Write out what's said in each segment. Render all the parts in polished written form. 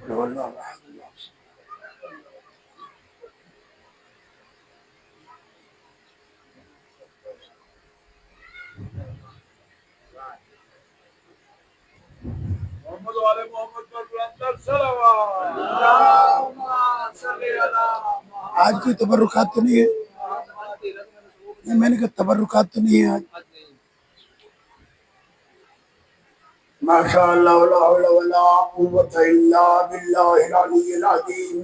اللہ احد اللہ محمد والے محمد پر بلند صلوات۔ آج کوئی تبرکات تو نہیں ہے؟ نہیں، میں نے کہا تبرکات تو نہیں ہے آج؟ ماشاء اللہ لا حول ولا قوة الا باللہ العلی العظیم۔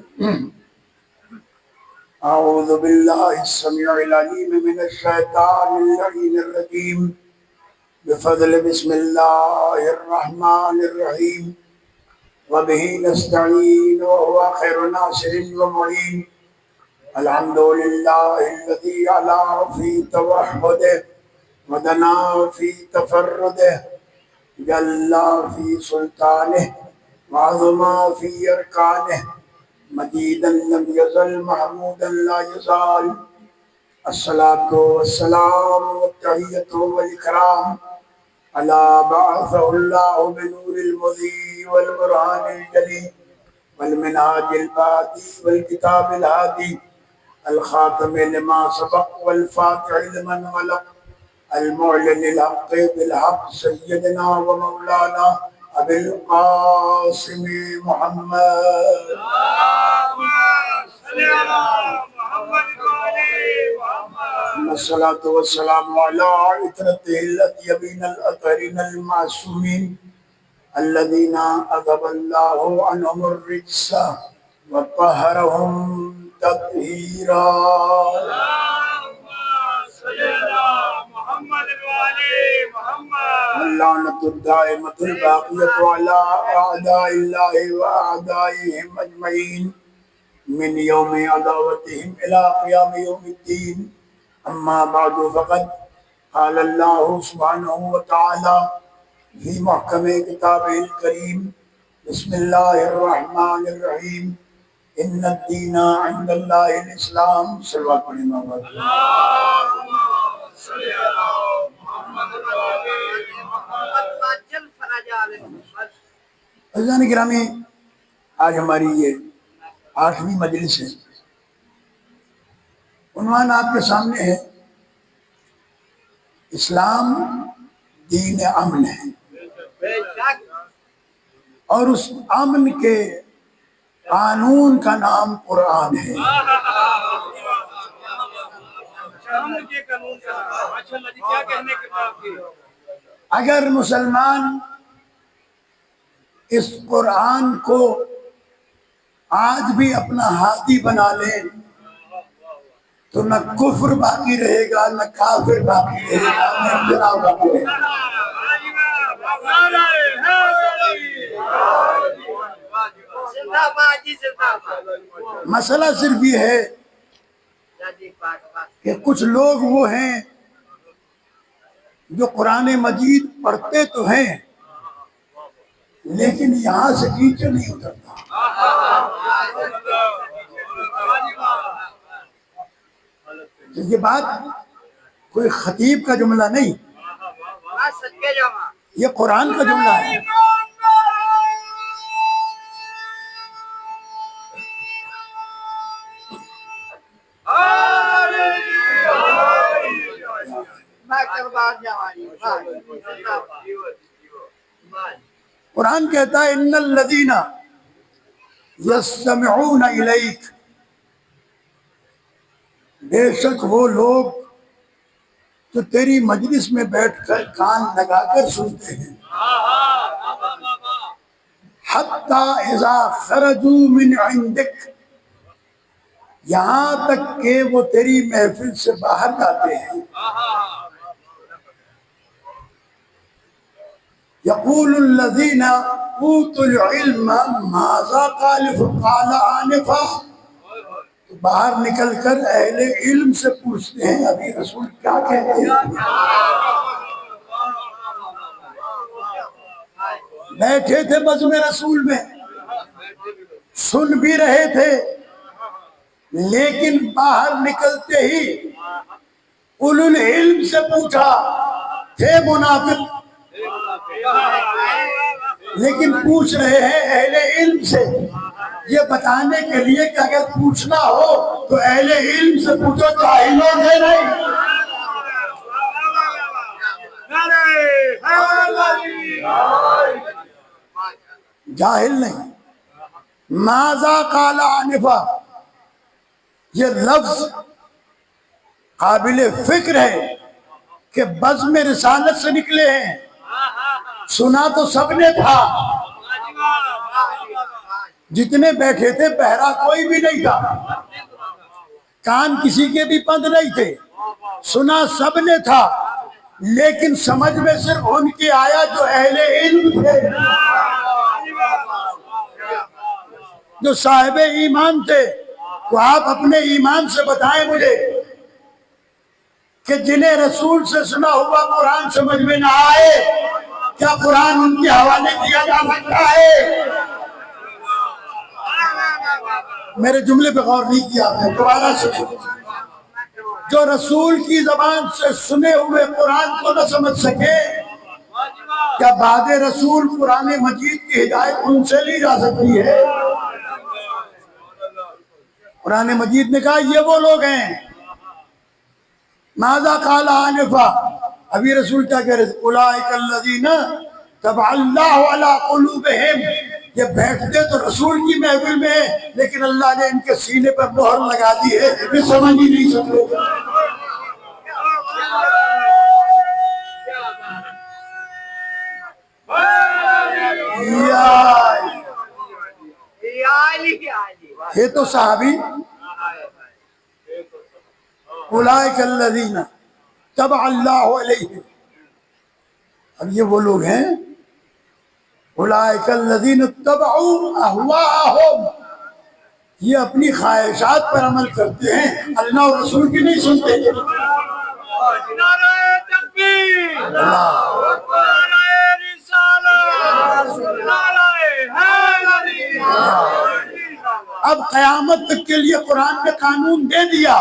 اعوذ باللہ السمیع العلیم من الشیطان اللعین الرجیم، بفضل بسم اللہ الرحمن الرحیم، وبہ نستعین وهو خیر ناصر ومعین۔ الحمد للہ الذی علا فی توحدہ ودنا فی تفردہ، جل فی سلطانہ وعظم فی ارکانہ، مجیدا لم یزل محمودا لا یزال۔ الصلاة والسلام والتحیۃ والاکرام علی بعثہ اللہ بنور المضی والبرہان الجلی والمنہاج البادی والکتاب الہادی، الخاتم لما سبق والفاتح لمن غلق، المعلن الحق بالحق، سیدنا و مولانا ابی القاسم محمد۔ الصلاة والسلام على عترته الأطيبين الأطهرين المعصومين الذين أذهب الله عنهم الرجس وطهرهم تطهيرا۔ اللعنة الدائمة الباقية على أعداء الله وأعدائهم أجمعين من يوم عداوتهم إلى قيام يوم الدين، أما بعد فقد قال الله سبحانه وتعالى في محكم كتابه الكريم، بسم الله الرحمن الرحيم، إن الدين عند الله الإسلام۔ صلوات پڑھیں محمد۔ عزیزان گرامی، آج ہماری یہ 8ویں مجلس ہے۔ عنوان آپ کے سامنے ہے، اسلام دین امن ہے، اور اس امن کے قانون کا نام قرآن ہے۔ اگر مسلمان اس قرآن کو آج بھی اپنا ہادی بنا لے تو نہ کفر باقی رہے گا، نہ کافر باقی رہے گا، نہ اختلاف باقی رہے گا۔ مسئلہ صرف یہ ہے کہ کچھ لوگ وہ ہیں جو قرآن مجید پڑھتے تو ہیں لیکن یہاں سے نیچے نہیں اترتا۔ یہ بات کوئی خطیب کا جملہ نہیں، یہ قرآن کا جملہ ہے۔ قرآن کہتا ہے ان الذین یستمعون الیک، بے شک وہ لوگ جو تیری مجلس میں بیٹھ کر کان لگا کر سنتے ہیں، حتی اذا خرجوا من عندک، یہاں تک کہ وہ تیری محفل سے باہر جاتے ہیں، یقول الذین اوتوا العلم ماذا قال آنفا، باہر نکل کر اہل علم سے پوچھتے ہیں ابھی رسول کیا کہتے ہیں۔ بیٹھے تھے بزم رسول میں، سن بھی رہے تھے، لیکن باہر نکلتے ہی اولو العلم سے پوچھا، تھے منافق لیکن پوچھ رہے ہیں اہل علم سے۔ یہ بتانے کے لیے کہ اگر پوچھنا ہو تو اہل علم سے پوچھو، جاہلوں سے نہیں۔ جاہل نہیں۔ ماذا قال آنفا، یہ لفظ قابل فکر ہے کہ بزم رسالت سے نکلے ہیں۔ سنا تو سب نے تھا، جتنے بیٹھے تھے بہرا کوئی بھی نہیں تھا، کان کسی کے بھی بند نہیں تھے، سنا سب نے تھا، لیکن سمجھ میں صرف ان کی آیا جو اہل علم تھے، جو صاحب ایمان تھے۔ تو آپ اپنے ایمان سے بتائیں مجھے کہ جنہیں رسول سے سنا ہوا قرآن سمجھ میں نہ آئے، کیا قرآن ان کے حوالے کیا جا سکتا ہے؟ میرے جملے پہ غور نہیں کیا آپ نے، دوبارہ سنیں۔ جو رسول کی زبان سے سنے ہوئے قرآن کو نہ سمجھ سکے، کیا بعد رسول قرآن مجید کی ہدایت ان سے لی جا سکتی ہے؟ قرآن مجید نے کہا یہ وہ لوگ ہیں۔ ماذا قال آنفا، ابھی رسول کیا کہہ رہے تھے؟ اولئک الذین طبع اللہ علی قلوبہم، یہ بیٹھتے تو رسول کی محفل میں ہیں، لیکن اللہ نے ان کے سینے پر مہر لگا دی ہے، یہ سمجھ ہی نہیں سکتے۔ یہ تو صحابی، اولئک الذین طبع اللہ علیہم، اب یہ وہ لوگ ہیں اولئک الذین اتبعوا اہواءہم، یہ اپنی خواہشات پر عمل کرتے ہیں، اللہ اور رسول کی نہیں سنتے۔ نعرہ تکبیر، نعرہ رسالت، نعرہ حیدری۔ اب قیامت تک کے لیے قرآن نے قانون دے دیا،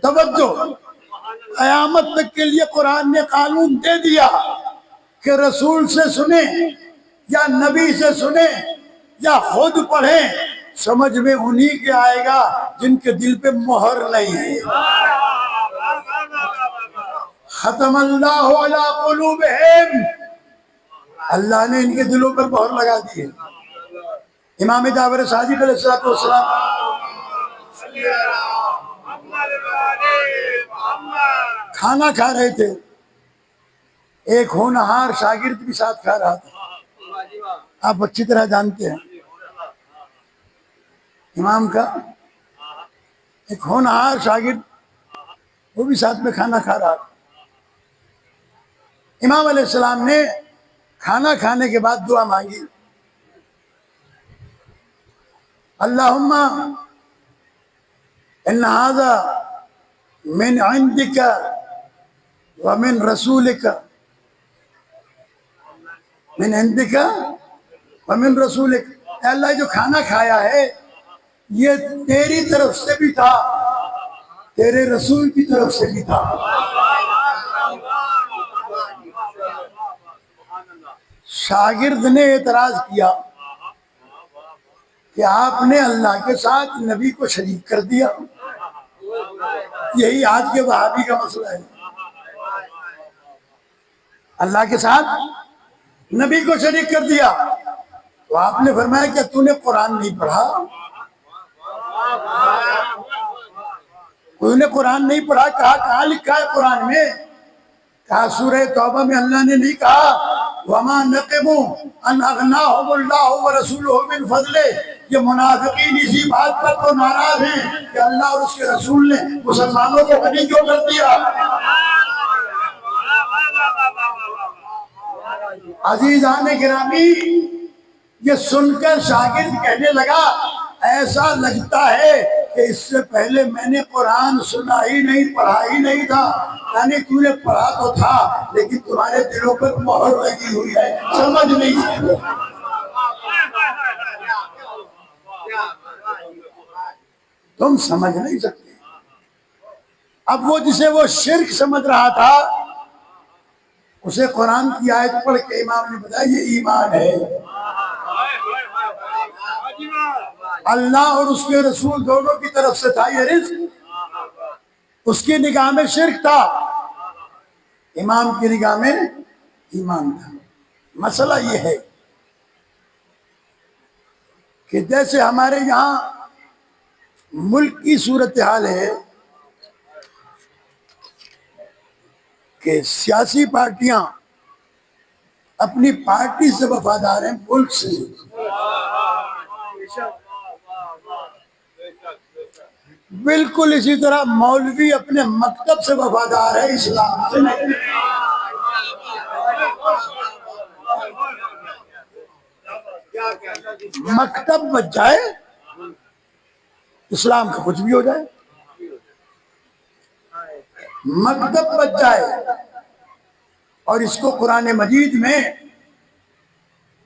توجہ، قیامت تک کے لیے قرآن نے قانون دے دیا کہ رسول سے سنیں یا نبی سے سنیں یا خود پڑھیں، سمجھ میں انہی کے آئے گا جن کے دل پہ مہر نہیں ہے۔ ختم اللہ علی قلوبہم، اللہ نے ان کے دلوں پر مہر لگا دی ہے۔ امام جعفر صادق علیہ السلام کھانا کھا رہے تھے، ایک ہونہار شاگرد بھی ساتھ کھا رہا تھا، آپ اچھی طرح جانتے ہیں امام کا ایک ہونہار شاگرد، وہ بھی ساتھ میں کھانا کھا رہا تھا۔ امام علیہ السلام نے کھانا کھانے کے بعد دعا مانگی، اللہم ان ھذا من عندک ومن رسولک، من عندک ومن رسولک، اے اللہ جو کھانا کھایا ہے یہ تیری طرف سے بھی تھا، تیرے رسول کی طرف سے بھی تھا۔ شاگرد نے اعتراض کیا کہ آپ نے اللہ کے ساتھ نبی کو شریک کر دیا، یہی آج کے وہابی کا مسئلہ ہے، اللہ کے ساتھ نبی کو شریک کر دیا۔ تو آپ نے فرمایا کہ تو نے قرآن نہیں پڑھا؟ کوئی نے قرآن نہیں پڑھا؟ کہا کہاں لکھا ہے قرآن میں؟ کہا سورہ توبہ میں اللہ نے نہیں کہا وَمَا نَقِمُوا أَنْ أَغْنَاهُمُ اللَّهُ وَرَسُولُهُ مِنْ فَضْلِهِ، یہ منافقین اسی بات پر تو ناراض ہیں کہ اللہ اور اس کے رسول نے مسلمانوں کو غنی کیوں کر دیا۔ عزیزان گرامی، یہ سن کر شاگرد کہنے لگا ایسا لگتا ہے کہ اس سے پہلے میں نے قرآن سنا ہی نہیں، پڑھا ہی نہیں تھا، یعنی تو نے پڑھا تو تھا لیکن تمہارے دلوں پر مہر لگی ہوئی ہے، سمجھ نہیں سکتے۔ تم سمجھ نہیں سکتے۔ اب وہ جسے وہ شرک سمجھ رہا تھا، اسے قرآن کی آیت پڑھ کے امام نے بتایا یہ ایمان ہے۔ اللہ اور اس کے رسول دونوں کی طرف سے تھا یہ رزق، اس کی نگاہ میں شرک تھا، امام کی نگاہ میں ایمان تھا۔ مسئلہ یہ ہے کہ جیسے ہمارے یہاں ملک کی صورتحال ہے کہ سیاسی پارٹیاں اپنی پارٹی سے وفادار ہیں، ملک سے۔ بالکل اسی طرح مولوی اپنے مکتب سے وفادار ہے، اسلام سے نہیں۔ مکتب بچ جائے، اسلام کا کچھ بھی ہو جائے۔ مکتب بچ جائے، اور اس کو قرآن مجید میں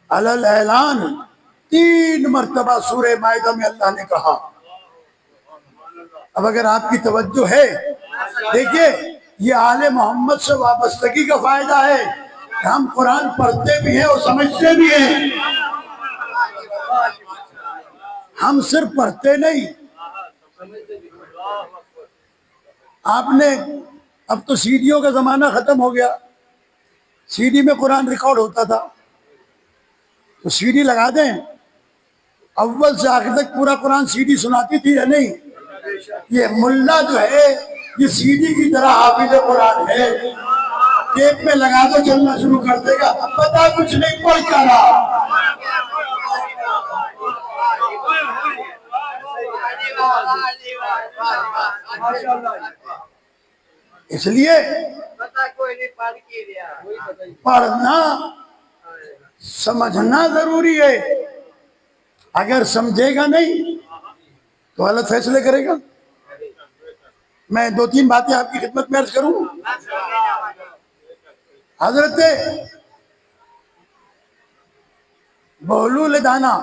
علل اعلان 3 مرتبہ سورہ مائدہ میں اللہ نے کہا۔ اب اگر آپ کی توجہ ہے، دیکھیے یہ آل محمد سے وابستگی کا فائدہ ہے کہ ہم قرآن پڑھتے بھی ہیں اور سمجھتے بھی ہیں، ہم صرف پڑھتے نہیں۔ آپ نے اب تو سیڈیوں کا زمانہ ختم ہو گیا، سی ڈی میں قرآن ریکارڈ ہوتا تھا، تو سی ڈی لگا دیں، اول سے آخر تک پورا قرآن سی ڈی سناتی تھی یا نہیں؟ یہ ملا جو ہے یہ سی ڈی کی طرح حافظ قرآن ہے، ٹیپ میں لگا دو چلنا شروع کر دے گا، پتہ کچھ نہیں پڑھ کیا رہا۔ اس لیے پڑھنا سمجھنا ضروری ہے، اگر سمجھے گا نہیں تو غلط فیصلے کرے گا۔ میں 2-3 باتیں آپ کی خدمت میں عرض کروں۔ حضرت بہلول دانا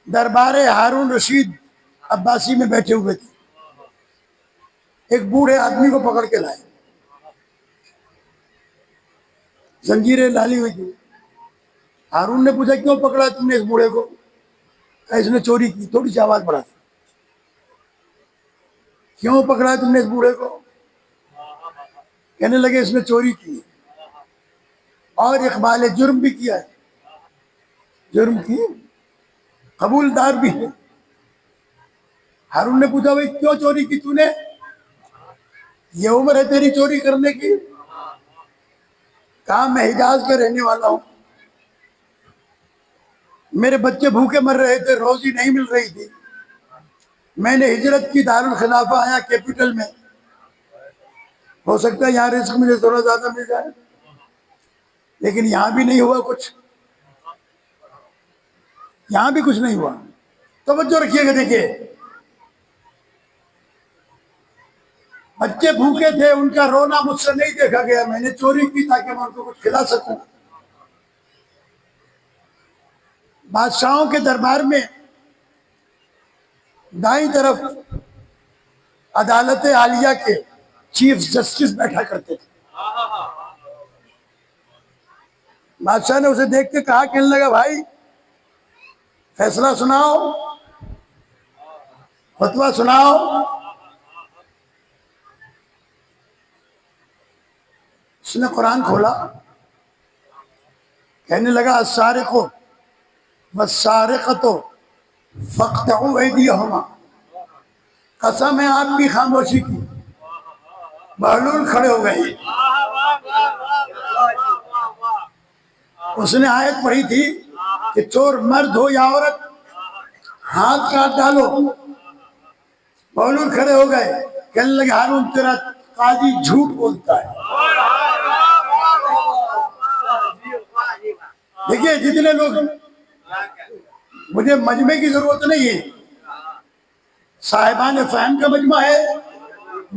دربار ہارون رشید عباسی میں بیٹھے ہوئے تھے، ایک بوڑھے آدمی کو پکڑ کے لائے، زنجیریں ڈالی ہوئی تھی۔ ہارون نے پوچھا کیوں پکڑا تم نے اس بوڑھے کو؟ کہا اس نے چوری کی۔ تھوڑی سی آواز بڑھا تھی، کیوں پکڑا تم نے اس بوڑھے کو؟ کہنے لگے اس نے چوری کی اور اقبال جرم بھی کیا ہے، جرم کی قبولدار بھی ہے۔ ہارون نے پوچھا بھائی کیوں چوری کی تو نے؟ یہ عمر ہے تیری چوری کرنے کی؟ کہا میں حجاز کا رہنے والا ہوں، میرے بچے بھوکے مر رہے تھے، روزی نہیں مل رہی تھی، میں نے ہجرت کی، دارالخلافہ آیا کیپٹل میں، ہو سکتا ہے یہاں رزق مجھے تھوڑا زیادہ مل جائے، لیکن یہاں بھی نہیں ہوا کچھ، یہاں بھی کچھ نہیں ہوا۔ توجہ رکھیے گا، دیکھیے بچے بھوکے تھے، ان کا رونا مجھ سے نہیں دیکھا گیا، میں نے چوری کی تاکہ میں ان کو کچھ کھلا سکوں۔ بادشاہوں کے دربار میں دائیں طرف عدالت عالیہ کے چیف جسٹس بیٹھا کرتے تھے۔ بادشاہ نے اسے دیکھ کے کہا، کہنے لگا بھائی فیصلہ سناؤ، فتویٰ سناؤ۔ اس نے قرآن کھولا، کہنے لگا السارق والسارقۃ فاقطعوا ایدیہما، قسم ہے آپ کی خاموشی کی۔ بہلول کھڑے ہو گئے، اس نے آیت پڑھی تھی کہ چور مرد ہو یا عورت ہاتھ کاٹ ڈالو۔ بہلول کھڑے ہو گئے، کہنے لگے ہارون تیرا قاضی جھوٹ بولتا ہے۔ دیکھیے جتنے لوگ، مجھے مجمع کی ضرورت نہیں ہے، صاحبان فہم کا مجمع ہے،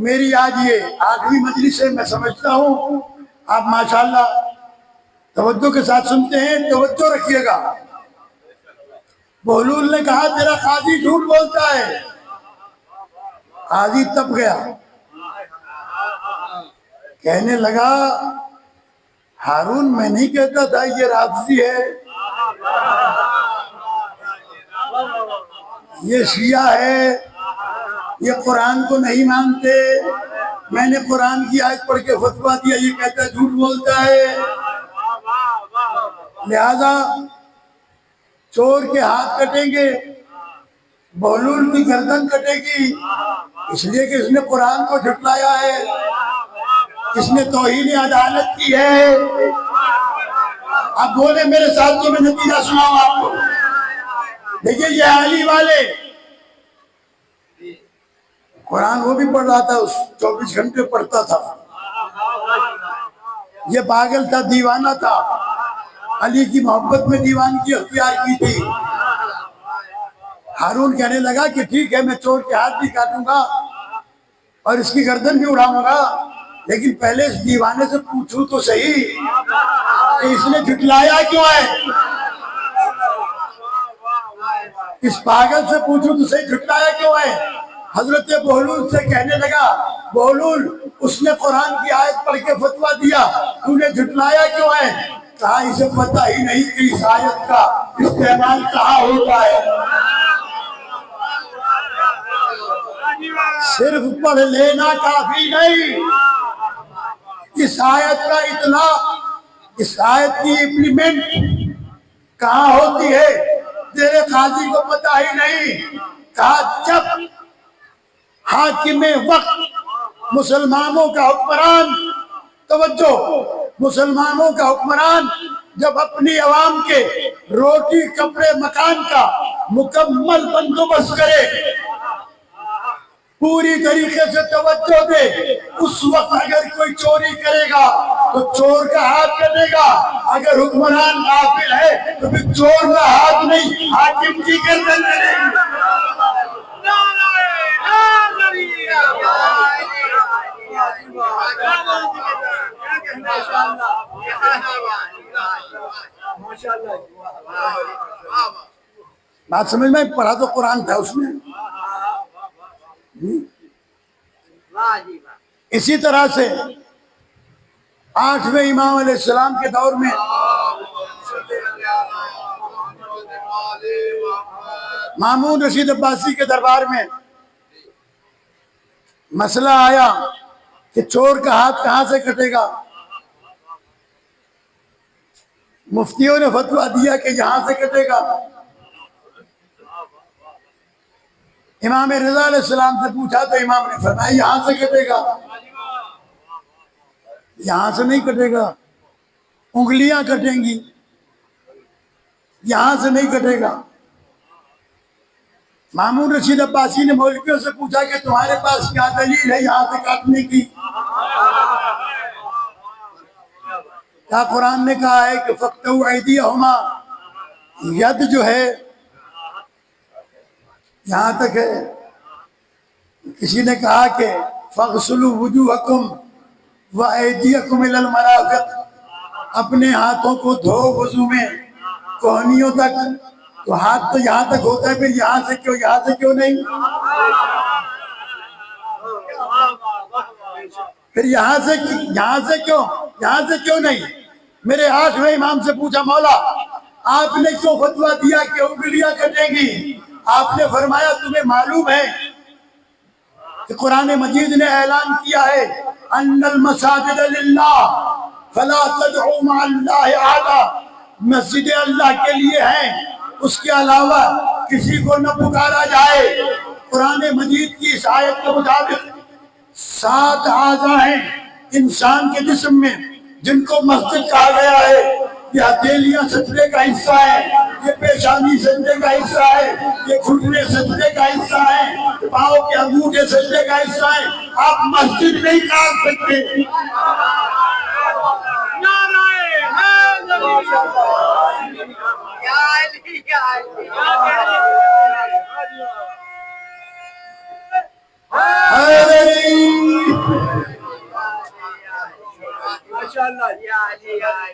میری آج یہ آخری مجلس ہے، میں سمجھتا ہوں آپ ماشاءاللہ توجہ کے ساتھ سنتے ہیں، توجہ رکھیے گا۔ بہلول نے کہا تیرا قاضی جھوٹ بولتا ہے۔ قاضی تپ گیا، کہنے لگا ہارون میں نہیں کہتا تھا یہ رافضی ہے، یہ شیعہ ہے، یہ قرآن کو نہیں مانتے، میں نے قرآن کی آیت پڑھ کے فتویٰ دیا، یہ کہتا ہے جھوٹ بولتا ہے۔ لہذا چور کے ہاتھ کٹیں گے، بہلول کی گردن کٹے گی، اس لیے کہ اس نے قرآن کو جھٹلایا ہے، اس نے توہین عدالت کی ہے۔ اب بولے میرے ساتھ تو میں نتیجہ سناؤں آپ کو۔ دیکھیے یہ علی والے قرآن وہ بھی پڑھ رہا تھا، اس 24 گھنٹے پڑھتا تھا، یہ پاگل تھا، دیوانہ تھا، علی کی محبت میں دیوانگی اختیار کی تھی۔ ہارون کہنے لگا کہ ٹھیک ہے میں چور کے ہاتھ بھی کاٹوں گا اور اس کی گردن بھی اڑاؤں گا، لیکن پہلے اس دیوانے سے پوچھوں تو صحیح کہ اس نے جھٹلایا کیوں ہے، اس پاگل سے پوچھوں تو صحیح جھٹلایا کیوں ہے۔ حضرت بہلول سے کہنے لگا بہلول اس نے قرآن کی آیت پڑھ کے فتویٰ دیا، تو نے جھٹلایا کیوں ہے؟ کہا اسے پتہ ہی نہیں کہ اس آیت کا استعمال کہاں ہوتا ہے۔ صرف پڑھ لینا کافی نہیں، اس آیت کا اطلاق، اس آیت کی امپلیمنٹ کہاں ہوتی ہے تیرے قاضی کو پتہ ہی نہیں۔ کہا جب حاکم وقت مسلمانوں کا حکمران، توجہ، مسلمانوں کا حکمران جب اپنی عوام کے روٹی کپڑے مکان کا مکمل بندوبست کرے، پوری طریقے سے توجہ دے، اس وقت اگر کوئی چوری کرے گا تو چور کا ہاتھ کٹے گا، اگر حکمران غافل ہے تو پھر چور کا ہاتھ نہیں حاکم کی گردن کٹے گی۔ بات سمجھ میں پڑھا تو قرآن تھا اس میں۔ اسی طرح سے 8ویں امام علیہ السلام کے دور میں مامون رشید عباسی کے دربار میں مسئلہ آیا کہ چور کا ہاتھ کہاں سے کٹے گا۔ مفتیوں نے فتویٰ دیا کہ یہاں سے کٹے گا۔ امام رضا علیہ السلام سے پوچھا تو امام نے فرمایا یہاں سے کٹے گا، یہاں سے نہیں کٹے گا، انگلیاں کٹیں گی، یہاں سے نہیں کٹے گا۔ مامون رشید عباسی نے مولویوں سے پوچھا کہ تمہارے پاس کیا دلیل ہے یہاں سے کاٹنے کی؟ کیا قرآن نے کہا ہے کہ فَقْتَوْا أَيْدِيَهُمَا، ید جو ہے یہاں تک ہے۔ کسی نے کہا کہ فَغْسُلُوا وُجُوهَكُمْ وَأَيْدِيَكُمْ إِلَى الْمَرَافِقِ، اپنے ہاتھوں کو دھو وضو میں کوہنیوں تک، تو ہاتھ تو یہاں تک ہوتا ہے، پھر یہاں سے کیوں نہیں؟ پھر یہاں سے کیوں نہیں؟ میرے 8ویں امام سے پوچھا مولا آپ نے کیوں فتویٰ دیا کہ انگلیاں کٹیں گی؟ آپ نے فرمایا تمہیں معلوم ہے کہ قرآن مجید نے اعلان کیا ہے ان المساجد للہ فلا تدعوا مع اللہ احدا، مسجد اللہ کے لیے ہیں، اس کے علاوہ کسی کو نہ پکارا جائے۔ قرآن مجید کی اس آیت کے مطابق 7 اعضاء ہیں انسان کے جسم میں جن کو مسجد کہا گیا ہے۔ یہ ہتھیلیاں سجدے کا حصہ ہے، یہ پیشانی سجدے کا حصہ ہے، یہ گھٹنے سجدے کا حصہ ہے، پاؤں کے انگوٹھے سجدے کا حصہ ہے۔ آپ مسجد نہیں کاٹ سکتے۔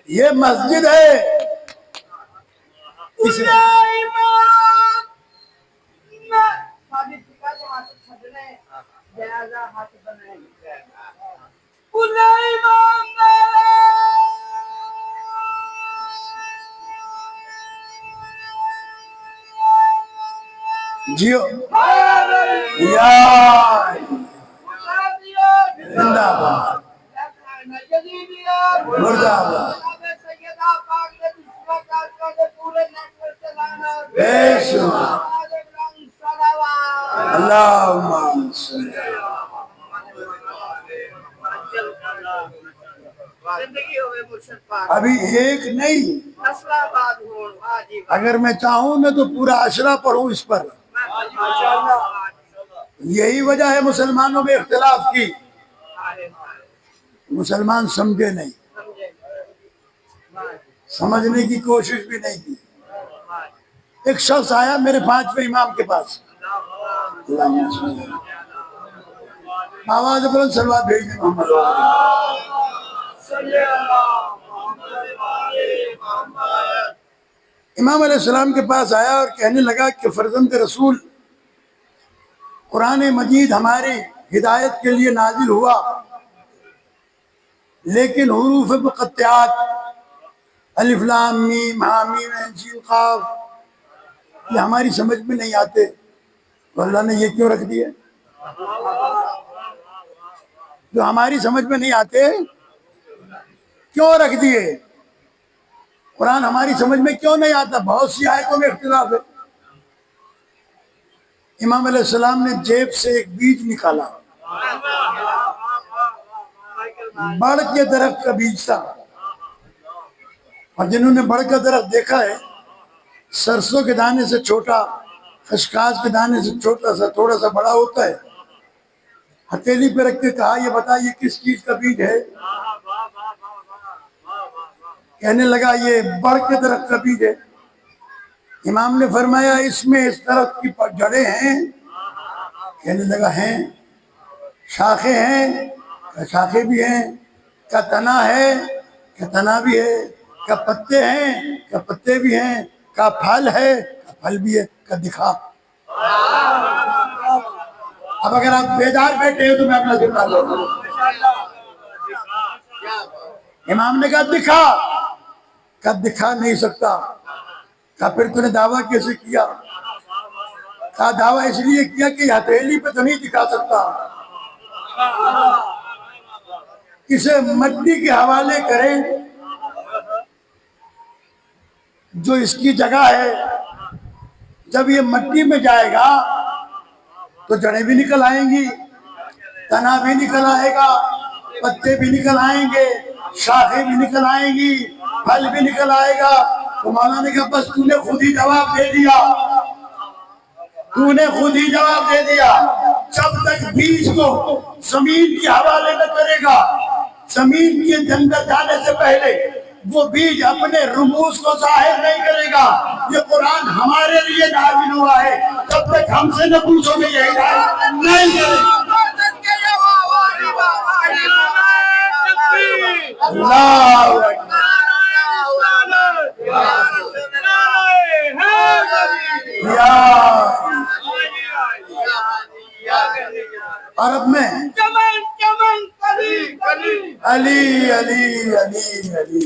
یہ مسجد ہے، جیو یا زندہ باد مردہ باد بے شمار اللہم صلی ابھی ایک نہیں، اگر میں چاہوں نہ تو پورا عشرہ پڑھوں اس پر. یہی وجہ ہے مسلمانوں میں اختلاف کی. مسلمان سمجھے نہیں، سمجھنے کی کوشش بھی نہیں کی. ایک شخص آیا میرے 5ویں امام کے پاس، آواز بلند صلوات بھیجنے محمد امام علیہ السلام کے پاس آیا اور کہنے لگا کہ فرزند رسول، قرآن مجید ہماری ہدایت کے لیے نازل ہوا، لیکن حروف مقطعات الف لام میم حامیم عین سین قاف یہ ہماری سمجھ میں نہیں آتے، تو اللہ نے یہ کیوں رکھ دیے؟ جو ہماری سمجھ میں نہیں آتے کیوں رکھ دیے؟ قرآن ہماری سمجھ میں کیوں نہیں آتا؟ بہت سی آیتوں میں اختلاف ہے. امام علیہ السلام نے جیب سے ایک بیج نکالا، بڑ کے درخت کا بیج تھا، اور جنہوں نے بڑ کا درخت دیکھا ہے سرسوں کے دانے سے چھوٹا، خشخاش کے دانے سے چھوٹا سا، تھوڑا سا بڑا ہوتا ہے. ہتھیلی پہ رکھ کے کہا یہ بتا یہ کس چیز کا بیج ہے؟ کہنے لگا یہ بڑ کے درخت کا بیج ہے. امام نے فرمایا اس میں اس درخت کی جڑیں ہیں؟ کہنے لگا ہیں. شاخیں ہیں؟ کہ شاخیں بھی ہیں. کیا تنا ہے؟ کہ تنا بھی ہے. کیا پتے ہیں؟ کہ پتے بھی ہیں. کیا پھل ہے؟ کہ پھل بھی ہے. کہ دکھا. اب اگر آپ بیدار بیٹھے ہیں تو میں اپنا ذمہ لوں. امام نے کہا دکھا. کہا دکھا نہیں سکتا. کہا پھر تو نے دعویٰ کیسے کیا؟ کہا دعویٰ اس لیے کیا کہ ہتھیلی پہ تو نہیں دکھا سکتا، اسے مٹی کے حوالے کریں جو اس کی جگہ ہے. جب یہ مٹی میں جائے گا تو جڑیں بھی نکل آئیں گی، تنا بھی نکل آئے گا، پتے بھی نکل آئیں گے، شاخیں بھی نکل آئیں گی، پھل بھی نکل آئے گا. تو مولانا نے کہا بس تو نے خود ہی جواب دے دیا. تو نے خود ہی جواب دے دیا. جب تک بیج کو زمین کے حوالے نہ کرے گا، زمین کے اندر جانے سے پہلے وہ بیج اپنے رموز کو ظاہر نہیں کرے گا. یہ قرآن ہمارے لیے نازل ہوا ہے، جب تک ہم سے نہ پوچھو گے یہ ہدایت نہیں کرے گا. اللہ عرب میں علی علی علی علی.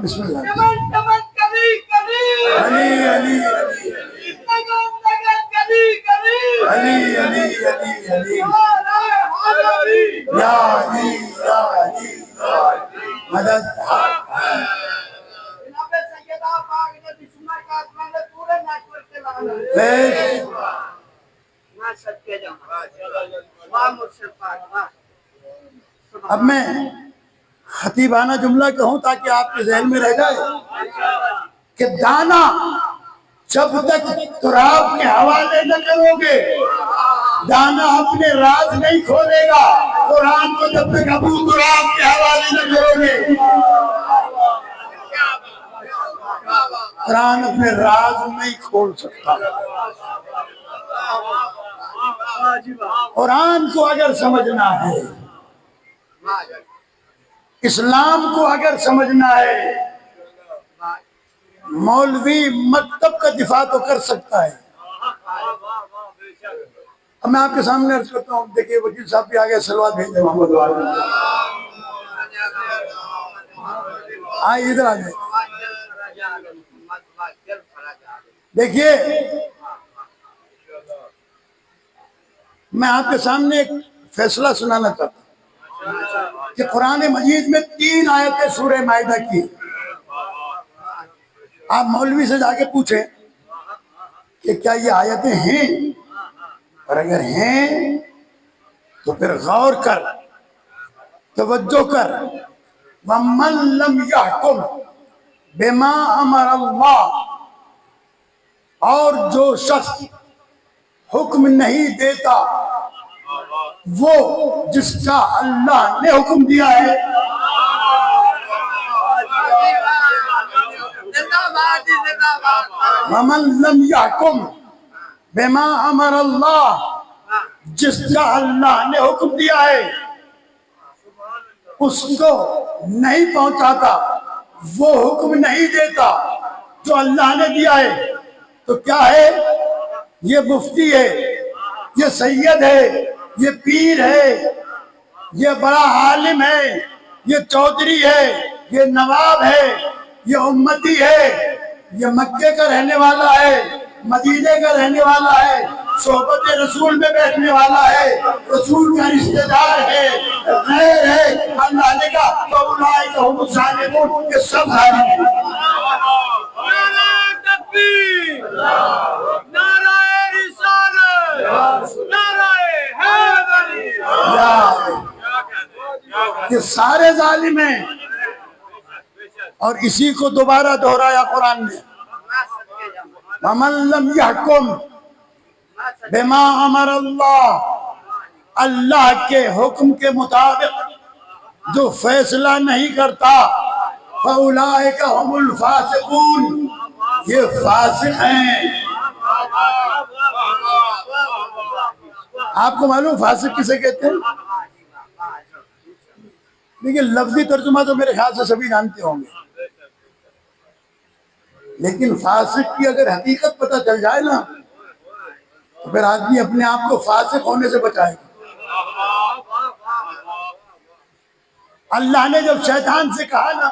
بسم اللہ. علی علی علی علی علی علی علی یا علی یا علی مدد. اب میں خطیبانہ جملہ کہوں تاکہ آپ کے ذہن میں رہ جائے کہ دانا جب تک تراب کے حوالے نہ کرو گے دانا اپنے راز نہیں کھولے گا. قرآن کو جب تک ابو تراب کے حوالے نہ کرو گے قرآن اپنے راز نہیں کھول سکتا. قرآن کو اگر سمجھنا ہے، اسلام کو اگر سمجھنا ہے، مولوی مکتب کا دفاع تو کر سکتا ہے اب میں آپ کے سامنے عرض کرتا ہوں، دیکھیے وکیل صاحب بھی آگے صلوات بھیج دیں محمد والے، آئے ادھر آ جائیں۔ دیکھیے میں آپ کے سامنے ایک فیصلہ سنانا چاہتا ہوں کہ قرآن مجید میں 3 آیتیں سورہ مائدہ کی۔ آپ مولوی سے جا کے پوچھیں کہ کیا یہ آیتیں ہیں، اور اگر ہیں تو پھر غور کر، توجہ کر۔ وَمَن لَّمْ يَحْكُمْ بِمَا أَمَرَ اللَّهُ، اور جو شخص حکم نہیں دیتا وہ جس کا اللہ نے حکم دیا ہے، وَمَن لَّمْ يَحْكُمْ بِمَا أَمَرَ اللَّهُ، جس کا اللہ نے حکم دیا ہے اس کو نہیں پہنچاتا، وہ حکم نہیں دیتا جو اللہ نے دیا ہے، تو کیا ہے؟ یہ مفتی ہے، یہ سید ہے، یہ پیر ہے، یہ بڑا عالم ہے، یہ چودھری ہے، یہ نواب ہے، یہ امتی ہے، یہ مکے کا رہنے والا ہے، مدینے کا رہنے والا ہے، صحبت رسول میں بیٹھنے والا ہے، رسول کا رشتہ دار ہے، غیر ہے، اللہ نے کہا فَأُولَٰئِکَ هُمُ الظَّالِمُونَ، یہ سب ظالم ہیں۔ نعرہ تکبیر، نعرہ رسالت، نعرہ حیدری۔ یہ سارے ظالم ہیں، اور اسی کو دوبارہ دہرایا قرآن نے، وَمَن لَّمْ يَحْكُمْ بِمَا أَمَرَ اللَّهُ، اللہ کے حکم کے مطابق جو فیصلہ نہیں کرتا، فَأُولَٰئِکَ هُمُ الْفَاسِقُونَ، یہ فاسق ہیں۔ آپ کو معلوم فاسق کسے کہتے ہیں؟ دیکھیں لفظی ترجمہ تو میرے خیال سے سبھی جانتے ہوں گے، لیکن فاسق کی اگر حقیقت پتہ چل جائے نا تو پھر آدمی اپنے آپ کو فاسق ہونے سے بچائے گا۔ اللہ نے جب شیطان سے کہا نا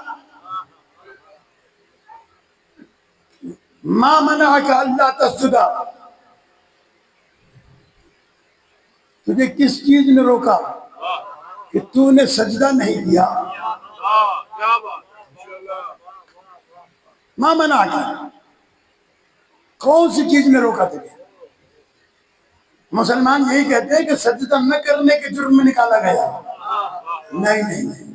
مَا مَنَعَكَ أَلَّا تَسْجُدَ، تجھے کس چیز نے روکا کہ تو نے سجدہ نہیں کیا؟ مَا مَنَعَكَ، کون سی چیز نے روکا تجھے؟ مسلمان یہی کہتے ہیں کہ سجدہ نہ کرنے کے جرم میں نکالا گیا۔ نہیں نہیں نہیں،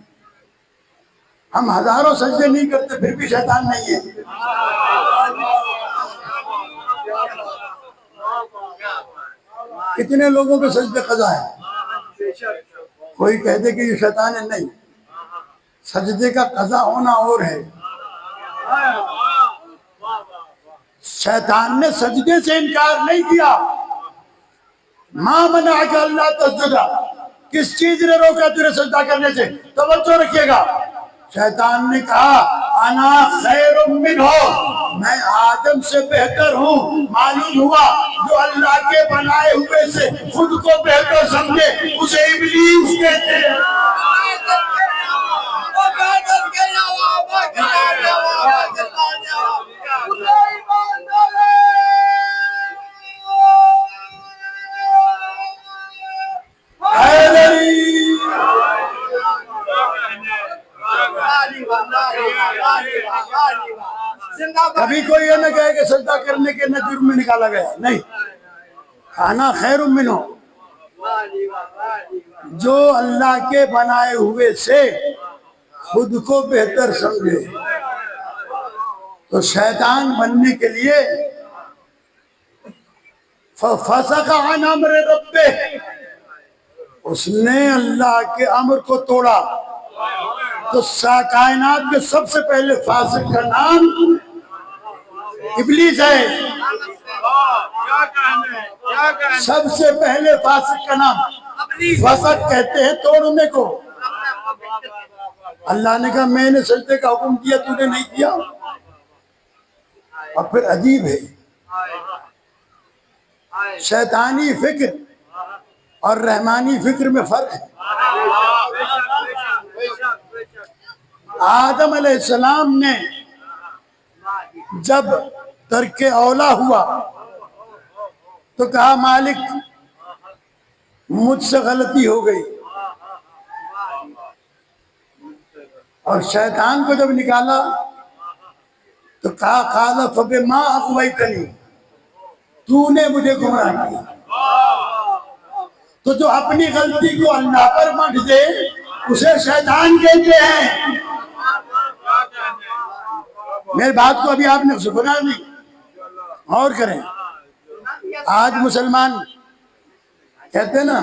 ہم ہزاروں سجدے نہیں کرتے پھر بھی شیطان نہیں ہے۔ کتنے لوگوں کے سجدے قضا ہیں، کوئی کہتے کہ یہ شیطان ہے، نہیں، سجدے کا قضا ہونا اور ہے۔ شیطان نے سجدے سے انکار نہیں کیا۔ مَا مَنَعَكَ أَلَّا تَسْجُدَ، کس چیز نے روکا تجھے سجدہ کرنے سے؟ توجہ رکھیے گا، شیطان نے کہا انا خیر منہ، میں آدم سے بہتر ہوں۔ معلوم ہوا جو اللہ کے بنائے ہوئے سے خود کو بہتر سمجھے اسے ابلیس کہتے ہیں۔ کبھی کوئی یہ نہ کہے کہ سجدہ کرنے کے نہ جرم میں نکالا گیا، نہیں، انا خیر منہ، جو اللہ کے بنائے ہوئے سے خود کو بہتر سمجھے۔ تو شیطان بننے کے لیے فَفَسَقَ عَنْ أَمْرِ رَبِّهِ، اس نے اللہ کے امر کو توڑا۔ تو کائنات کے سب سے پہلے فاسق کا نام ابلیس ہے، سب سے پہلے فاسق کا نام فسق کہتے ہیں توڑنے کو۔ اللہ نے کہا میں نے سجدے کا حکم دیا تو نے نہیں کیا۔ اور پھر عجیب ہے، شیطانی فکر اور رحمانی فکر میں فرق ہے۔ آدم علیہ السلام نے جب ترک اولا ہوا تو کہا مالک مجھ سے غلطی ہو گئی، اور شیطان کو جب نکالا تو کہا قال فبما اغویتنی، تو نے مجھے گمراہ کیا۔ تو جو اپنی غلطی کو اللہ پر مٹ دے اسے شیطان کہتے ہیں۔ میری بات کو ابھی آپ نے سنا نہیں، اور کریں۔ آج مسلمان کہتے ہیں نا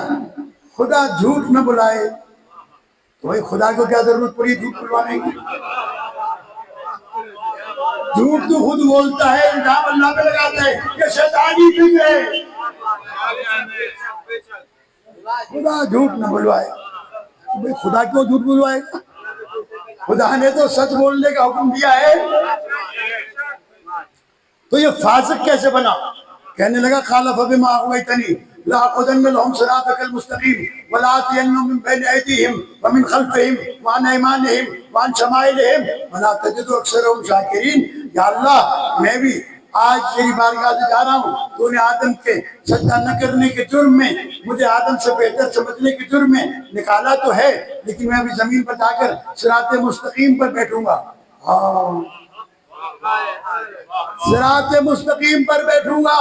خدا جھوٹ نہ بلائے، تو بھائی خدا کو کیا ضرورت پڑی جھوٹ بلوانے کی؟ جھوٹ تو خود بولتا ہے، الزام اللہ پہ لگاتا ہے، یہ شیطانی فکر ہے۔ خدا جھوٹ نہ بلوائے، بھائی خدا کیوں جھوٹ بلوائے گا؟ خدا نے تو سچ بولنے کا حکم دیا ہے۔ تو یہ فاسق کیسے بنا؟ کہنے لگا قال فبما اغویتنی لاقعدن لهم صراطك المستقيم ولآتينهم من بين ايديهم ومن خلفهم وعن ايمانهم وعن شمائلهم ولا تجد اکثرهم شاکرین۔ یا اللہ میں بھی آج تیری بارگاہ سے جا رہا ہوں، تو نے آدم کے سجدہ نہ کرنے کے جرم میں، مجھے آدم سے بہتر سمجھنے کے جرم میں نکالا تو ہے، لیکن میں ابھی زمین پر جا کر صراط مستقیم پر بیٹھوں گا۔ صراط مستقیم پر بیٹھوں گا۔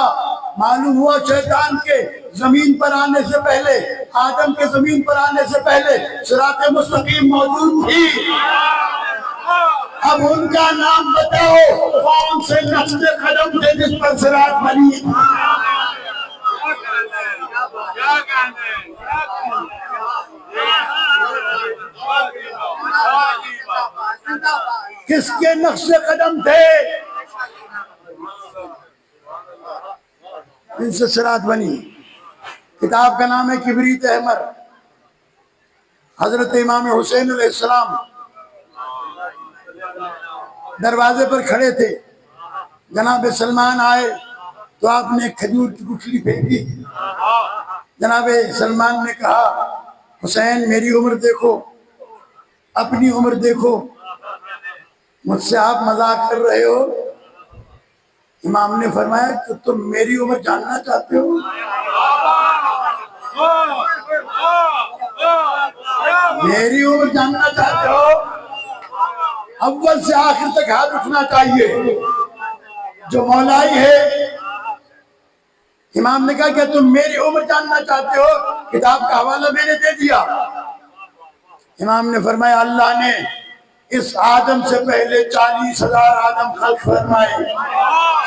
معلوم ہوا شیطان کے زمین پر آنے سے پہلے، آدم کے زمین پر آنے سے پہلے صراط مستقیم موجود تھی۔ اب ان کا نام بتاؤ، کون سے نقش قدم تھے جس پر صراط بنی؟ کس کے نقش قدم تھے؟ ان سے صراط بنی۔ کتاب کا نام ہے کبریت احمر۔ حضرت امام حسین علیہ السلام دروازے پر کھڑے تھے، جناب سلمان آئے تو آپ نے کھجور کی گٹھلی پھینکی۔ جناب سلمان نے کہا حسین میری عمر دیکھو، اپنی عمر دیکھو، مجھ سے آپ مذاق کر رہے ہو؟ امام نے فرمایا کہ تم میری عمر جاننا چاہتے ہو؟ میری عمر جاننا چاہتے ہو؟ اول سے آخر تک ہاتھ اٹھنا چاہیے جو مولائی ہے۔ امام نے کہا کہ تم میری عمر جاننا چاہتے ہو؟ کتاب کا حوالہ میں نے دے دیا۔ امام نے فرمایا اللہ نے اس آدم سے پہلے 40,000 آدم خلق فرمائے،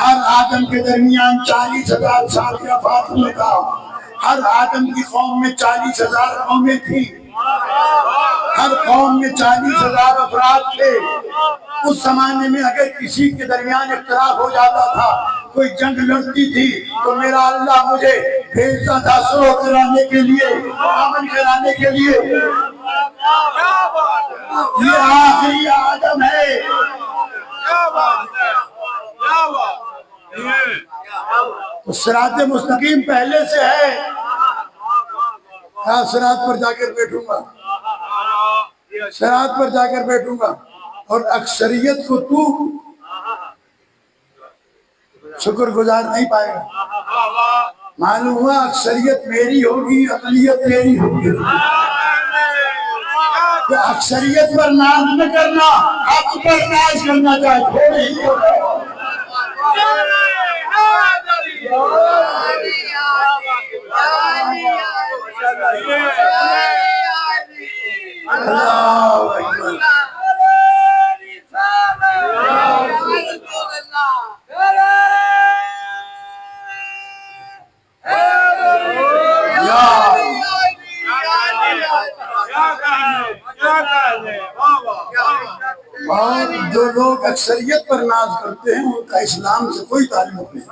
ہر آدم کے درمیان 40,000 سال کا فاصلہ تھا، ہر آدم کی قوم میں 40,000 قومیں تھیں، ہر قوم میں 40,000 افراد تھے۔ اس زمانے میں اگر کسی کے درمیان اختلاف ہو جاتا تھا، کوئی جنگ لڑتی تھی، تو میرا اللہ مجھے بھیجتا تھا سلح کرانے کے لیے، امن کرانے کے لیے۔ یہ آخری آدم ہے۔ تو صراط مستقیم پہلے سے ہے۔ صراط پر جا کر بیٹھوں گا، صراط پر جا کر بیٹھوں گا، اور اکثریت کو تو شکر گزار نہیں پائے گا۔ معلوم ہوا اکثریت میری ہوگی، اقلیت میری ہوگی۔ تو اکثریت پر ناز نہ کرنا، حق پر ناز کرنا چاہیے۔ اللہ اکبر۔ اور جو لوگ اکثریت پر ناز کرتے ہیں ان کا اسلام سے کوئی تعلق نہیں۔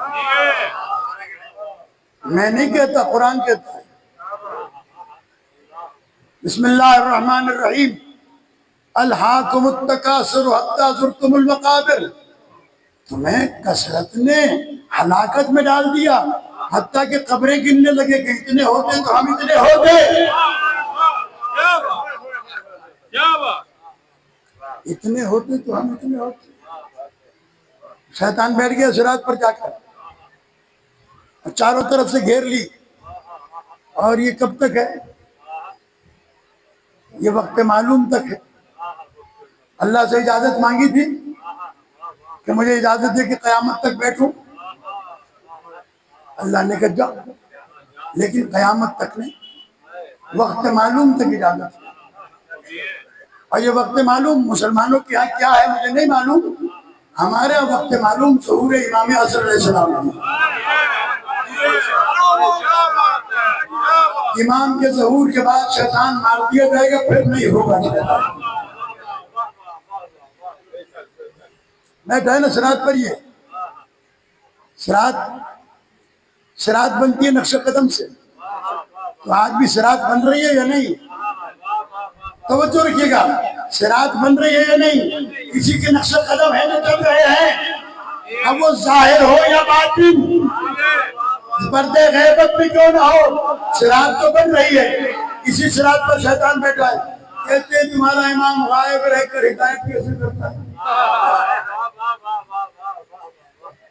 میں نہیں کہتا، قرآن کہتا ہے۔ بسم اللہ الرحمن الرحیم۔ الہاکم التکاثر حتی زرتم المقابر۔ تمہیں کثرت نے ہلاکت میں ڈال دیا، حتیٰ کہ قبریں گننے لگے کہ اتنے ہوتے تو ہم اتنے ہوتے، اتنے ہوتے تو ہم اتنے ہوتے۔ شیطان بیٹھ گیا صراط پر جا کر، چاروں طرف سے گھیر لی، اور یہ کب تک ہے؟ یہ وقت معلوم تک ہے۔ اللہ سے اجازت مانگی تھی کہ مجھے اجازت دے کہ قیامت تک بیٹھوں، اللہ نے کہا جا، لیکن قیامت تک نہیں، وقت معلوم تک اجازت۔ اور یہ وقت معلوم مسلمانوں کے یہاں کیا ہے مجھے نہیں معلوم، ہمارے وقت معلوم ظہور امام حسن علیہ السلام ہے۔ امام کے ظہور کے بعد شیطان مار دیا جائے گا، پھر نہیں ہوگا شیطان۔ بیٹھا ہے نا صراط پر، یہ صراط بنتی ہے نقش قدم سے، تو آج بھی صراط بن رہی ہے یا نہیں؟ توجہ رکھیے گا، صراط بن رہی ہے یا نہیں؟ کسی کے نقش قدم ہے جو چل رہے ہیں، اب وہ ظاہر ہو یا باطن، پردے غیبت بھی کیوں نہ ہو، صراط تو بن رہی ہے۔ اسی صراط پر شیطان بیٹھا ہے، کہتے ہیں تمہارا امام غائب رہ کر ہدایت کیسے کرتا ہے؟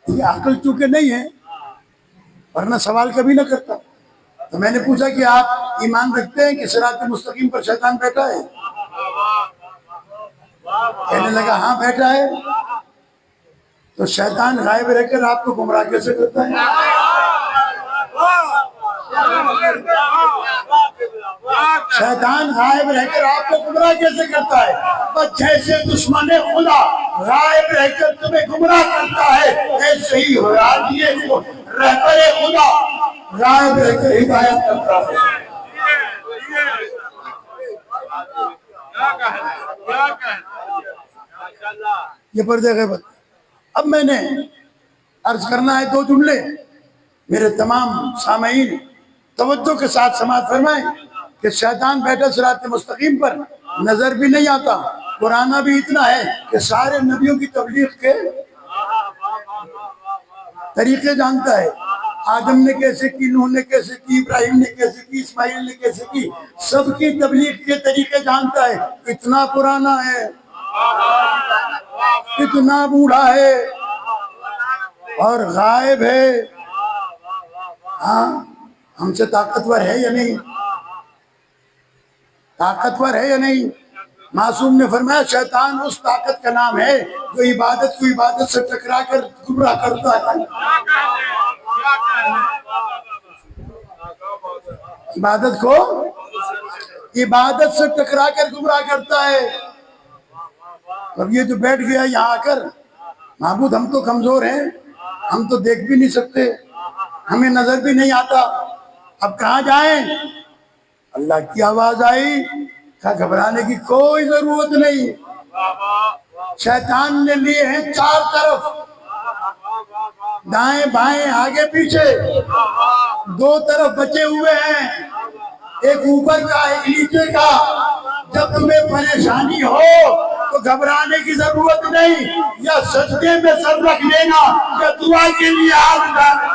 یہ عقل چونکہ نہیں ہے، ورنہ سوال کبھی نہ کرتا۔ تو میں نے پوچھا کہ آپ ایمان رکھتے ہیں کہ صراط مستقیم پر شیطان بیٹھا ہے؟ کہنے لگا ہاں بیٹھا ہے۔ تو شیطان غائب رہ کر آپ کو گمراہ کیسے کرتا ہے؟ شیطان غائب رہ کر آپ کو گمراہ کیسے کرتا ہے؟ بس جیسے دشمن خدا غائب رہ کر تمہیں گمراہ کرتا ہے، ایسے ہی رہبر خدا غائب رہ کر ہدایت کرتا ہے۔ یہ پردے غیبت۔ اب میں نے عرض کرنا ہے دو جملے، میرے تمام سامعین توجہ کے ساتھ سماعت فرمائیں کہ شیطان بیٹھا صراط مستقیم پر، نظر بھی نہیں آتا، قرآن بھی اتنا ہے کہ سارے نبیوں کی تبلیغ کے طریقے جانتا ہے، آدم نے کیسے کی، نوح نے کیسے کی، ابراہیم نے کیسے کی، اسماعیل نے کیسے کی، سب کی تبلیغ کے طریقے جانتا ہے۔ اتنا پرانا ہے، اتنا بوڑھا ہے، اور غائب ہے۔ ہاں، ہم سے طاقتور ہے یا نہیں؟ طاقتور ہے یا نہیں؟ معصوم نے فرمایا شیطان اس طاقت کا نام ہے جو عبادت کو عبادت سے ٹکرا کر گمراہ کرتا ہے۔ عبادت کو عبادت سے ٹکرا کر گمراہ کرتا ہے۔ اب یہ جو بیٹھ گیا یہاں آ کر، معبود ہم تو کمزور ہیں، ہم تو دیکھ بھی نہیں سکتے، ہمیں نظر بھی نہیں آتا، اب کہاں جائیں؟ اللہ کی آواز آئی، کہا گھبرانے کی کوئی ضرورت نہیں، شیطان نے لیے ہیں چار طرف، دائیں بائیں آگے پیچھے، دو طرف بچے ہوئے ہیں، ایک اوپر کا ایک نیچے کا۔ جب تمہیں پریشانی ہو تو گھبرانے کی ضرورت نہیں، یا سجدے میں سر رکھ لینا یا دعا کے لیے ہاتھ ڈالنا۔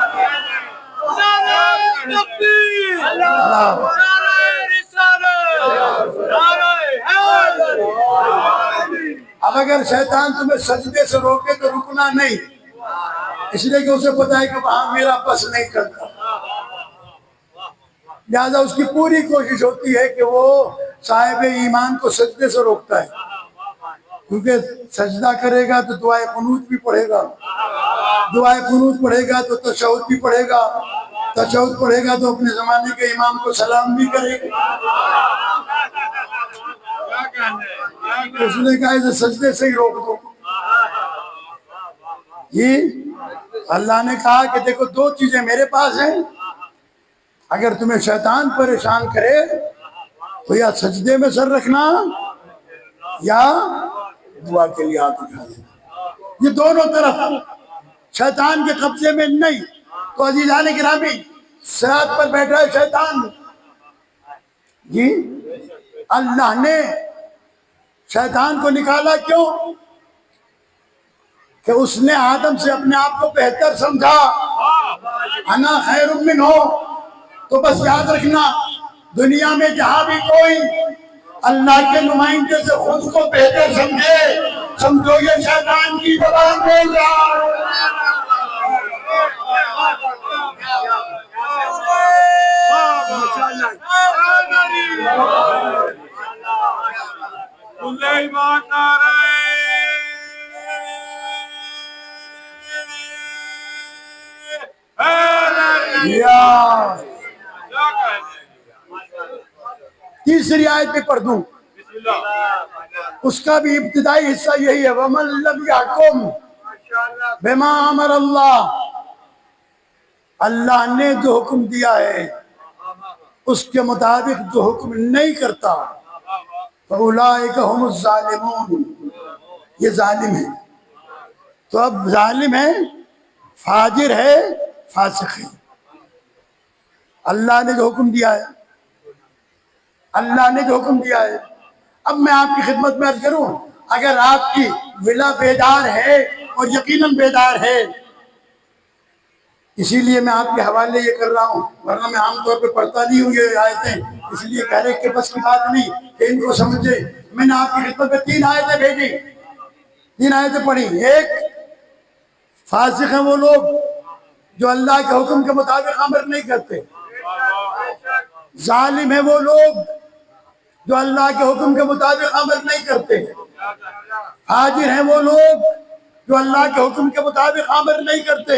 اب اگر شیطان تمہیں سجدے سے روکے تو رکنا نہیں، اس لیے کہ اسے پتا ہے کہ وہاں میرا بس نہیں کرتا، لہذا اس کی پوری کوشش ہوتی ہے کہ وہ صاحب ایمان کو سجدے سے روکتا ہے، کیونکہ سجدہ کرے گا تو دعائے قنوت بھی پڑھے گا، دعائے قنوت پڑھے گا تو تشہد بھی پڑھے گا، تشہد پڑھے گا تو اپنے زمانے کے امام کو سلام بھی کرے گا۔ اس نے کہا اسے سجدے سے ہی روک دو۔ جی اللہ نے کہا کہ دیکھو دو چیزیں میرے پاس ہیں، اگر تمہیں شیطان پریشان کرے تو یا سجدے میں سر رکھنا یا دعا کے لیے ہاتھ اٹھا دینا، یہ دونوں طرف شیطان کے قبضے میں نہیں۔ تو عزیزان گرامی، صراط پر بیٹھا ہے شیطان، جی اللہ نے شیطان کو نکالا کیوں؟ کہ اس نے آدم سے اپنے آپ کو بہتر سمجھا، انا خیر منہ، تو بس یاد رکھنا دنیا میں جہاں بھی کوئی اللہ کے نمائندے سے خود کو بہتر سمجھے، سمجھو یہ شیطان کی زبان بول رہا ہے۔ تیسری آیت پہ پڑھ دوں، اس کا بھی ابتدائی حصہ یہی ہے، وَمَن لَمْ يَحْكُمْ بِمَا أَمَرَ اللَّهُ، اللہ نے جو حکم دیا ہے اس کے مطابق جو حکم نہیں کرتا، فَأُولَٰئِكَ هُمُ الظَّالِمُونَ، یہ ظالم ہے۔ تو اب ظالم ہے، فاجر ہے، فاسق ہے۔ اللہ نے جو حکم دیا ہے، اللہ نے جو حکم دیا ہے، اب میں آپ کی خدمت میں عرض کروں، اگر آپ کی ولا بیدار ہے اور یقیناً بیدار ہے، اسی لیے میں آپ کے حوالے یہ کر رہا ہوں، ورنہ میں عام طور پہ پڑھتا نہیں ہوں یہ آیتیں، اس لیے کہہ رہے کہ بس کی بات نہیں کہ ان کو سمجھے۔ میں نے آپ کی خدمت میں 3 آیتیں بھیجی، 3 آیتیں پڑھی۔ ایک، فاسق ہیں وہ لوگ جو اللہ کے حکم کے مطابق عمل نہیں کرتے، ظالم ہیں وہ لوگ جو اللہ کے حکم کے مطابق عمل نہیں کرتے، حاضر ہیں وہ لوگ جو اللہ کے حکم کے مطابق عمل نہیں کرتے۔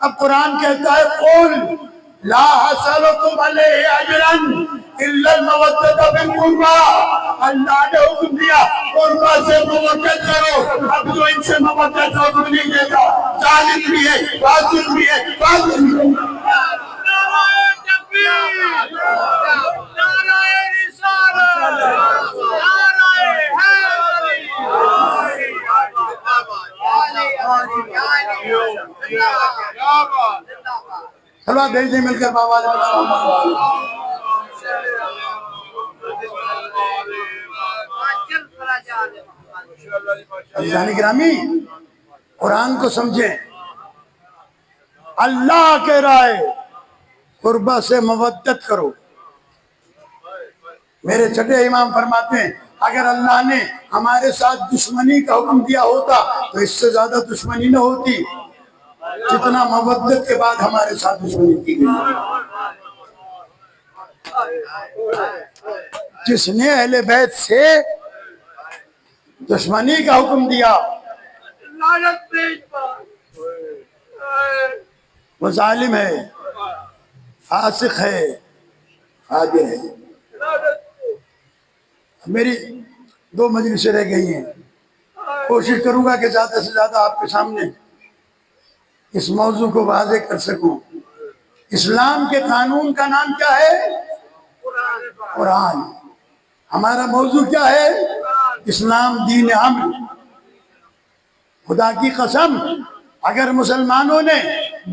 اب قرآن کہتا ہے قُلْ لَا أَسْأَلُكُمْ عَلَيْهِ أَجْرًا إِلَّا الْمَوَدَّةَ فِي الْقُرْبَىٰ، اللہ نے حکم دیا قربا سے مودت کرو۔ اب جو ان سے مودت کا حکم نہیں دیتا، ظالم بھی ہے، فاسق بھی ہے، فاجر بھی ہے۔ نعرہ تکبیر، نعرہ رسالت، نعرہ حیدری۔ چلو آپ بھیج دیں مل کر بابا عزیزان گرامی، قرآن کو سمجھیں۔ اللہ کہہ رہا ہے قربہ سے مودت کرو۔ میرے چھٹے امام فرماتے ہیں اگر اللہ نے ہمارے ساتھ دشمنی کا حکم دیا ہوتا تو اس سے زیادہ دشمنی نہ ہوتی جتنا مودت کے بعد ہمارے ساتھ دشمنی کی گئی۔ جس نے اہل بیت سے دشمنی کا حکم دیا وہ ظالم ہے، فاسق ہے، فاجر ہے۔ میری 2 مجلسیں رہ گئی ہیں، کوشش کروں گا کہ زیادہ سے زیادہ آپ کے سامنے اس موضوع کو واضح کر سکوں۔ اسلام کے قانون کا نام کیا ہے؟ قرآن۔ ہمارا موضوع کیا ہے؟ اسلام دین امن۔ خدا کی قسم اگر مسلمانوں نے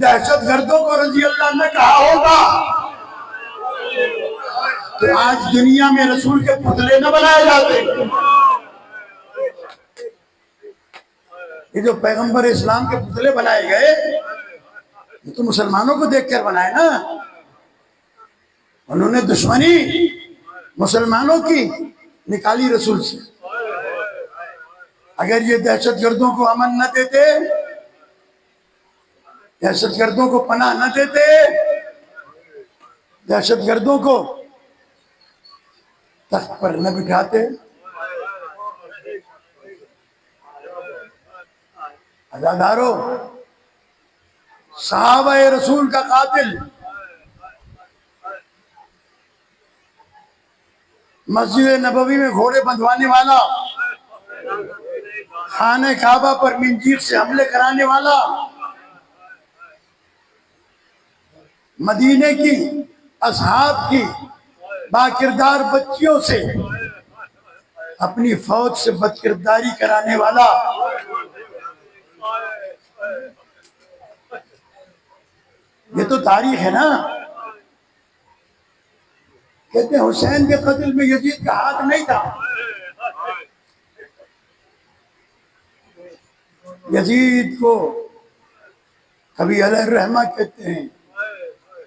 دہشت گردوں کو رضی اللہ عنہ کہا ہوگا تو آج دنیا میں رسول کے پتلے نہ بنائے جاتے۔ یہ جو پیغمبر اسلام کے پتلے بنائے گئے یہ تو مسلمانوں کو دیکھ کر بنائے نا۔ انہوں نے دشمنی مسلمانوں کی نکالی رسول سے۔ اگر یہ دہشت گردوں کو امن نہ دیتے، دہشت گردوں کو پناہ نہ دیتے، دہشت گردوں کو تخت پر نہ بٹھاتے، عزادارو، صحابہ رسول کا قاتل مسجد نبوی میں گھوڑے بندھوانے والا، خانہ کعبہ پر منجیل سے حملے کرانے والا، مدینے کی اصحاب کی باکردار بچیوں سے اپنی فوج سے بدکرداری کرانے والا، یہ تو تاریخ ہے نا۔ کہتے ہیں حسین کے قتل میں یزید کا ہاتھ نہیں تھا۔ یزید کو کبھی علیہ الرحمہ کہتے ہیں،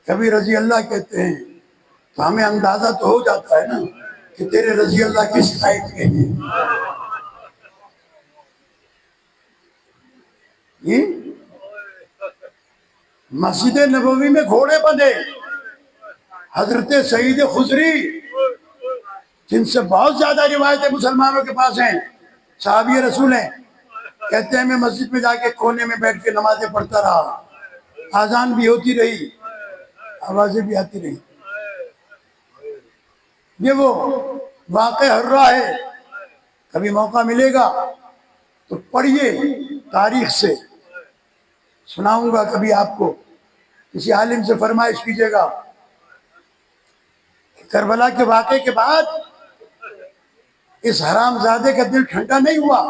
کبھی رضی اللہ کہتے ہیں، تو ہمیں اندازہ تو ہو جاتا ہے نا کہ تیرے رضی اللہ کس ٹائپ کے ہیں۔ یہ مسجد نبوی میں گھوڑے بندھے، حضرت سعید خضری جن سے بہت زیادہ روایتیں مسلمانوں کے پاس ہیں، صحابی رسول ہیں، کہتے ہیں میں مسجد میں جا کے کونے میں بیٹھ کے نمازیں پڑھتا رہا، آذان بھی ہوتی رہی، آوازیں بھی آتی رہی۔ یہ وہ واقع ہر رہا ہے، کبھی موقع ملے گا تو پڑھیے، تاریخ سے سناؤں گا کبھی آپ کو، کسی عالم سے فرمائش کیجیے گا۔ کربلا کے واقعے کے بعد اس حرام زادے کا دل ٹھنڈا نہیں ہوا،